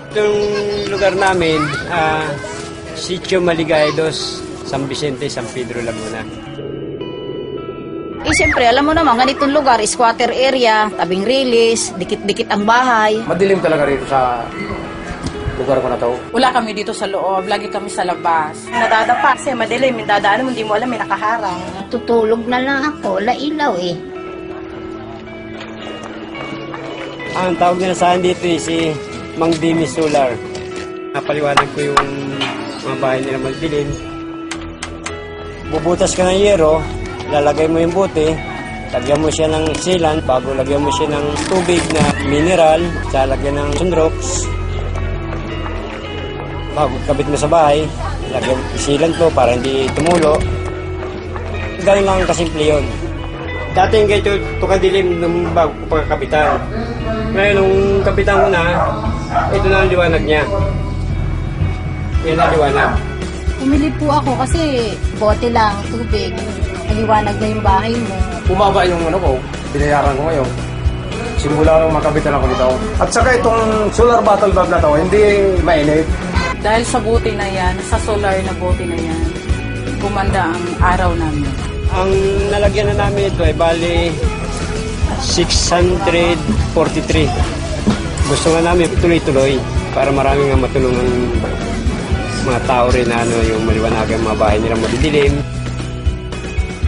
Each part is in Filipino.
Itong lugar namin, Sitio Maligaya Dos, San Vicente, San Pedro Lamuna. Siyempre, alam mo naman, ganitong lugar, squatter area, tabing release, dikit-dikit ang bahay. Madilim talaga rito sa lugar ko na to. Wala kami dito sa loob, lagi kami sa labas. Nadadapa kasi madilim, dadaan mo, hindi mo alam, may nakaharang. Tutulog na lang ako, wala ilaw eh. Ang tawag nila sa akin dito si Mang Dimi Solar. Napaliwanag ko yung mga bahay nila magdilim. Bubutas ka ng yero, lalagay mo yung bote, lagyan mo siya ng sealant, bago lagyan mo siya ng tubig na mineral, lalagyan ng sunrox. Bago kabit mo sa bahay, lagyan sealant mo para hindi tumulo. Ganun lang kasimple yun. Dati yung ganito, ito kadilim nung bago ko pagkakapitan. Ngayon, nung kapitan ko na, ito na ang liwanag niya. Yan ang liwanag. Pumili po ako kasi bote lang, tubig. Maliwanag na yung bahay mo. Bumaba yung ano ko, binayaran ko ngayon. Simula nung makabitan ako dito. At saka itong solar bottle valve na to, hindi mainit. Dahil sa buti na yan, sa solar na buti na yan, gumanda ang araw namin. Ang nalagyan na namin ito ay bali 643. Gusto nga namin tuloy-tuloy para marami nga matulungan mga tao rin na yung maliwanagan mga bahay nila madidilim.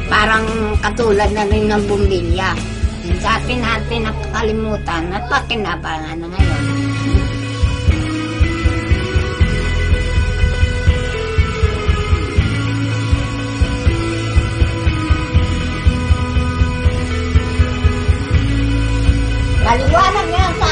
Parang katulad na rin ng bumbilya. Sa atin natin nakakalimutan at pakinabangan na ngayon. Maliwanag nga sa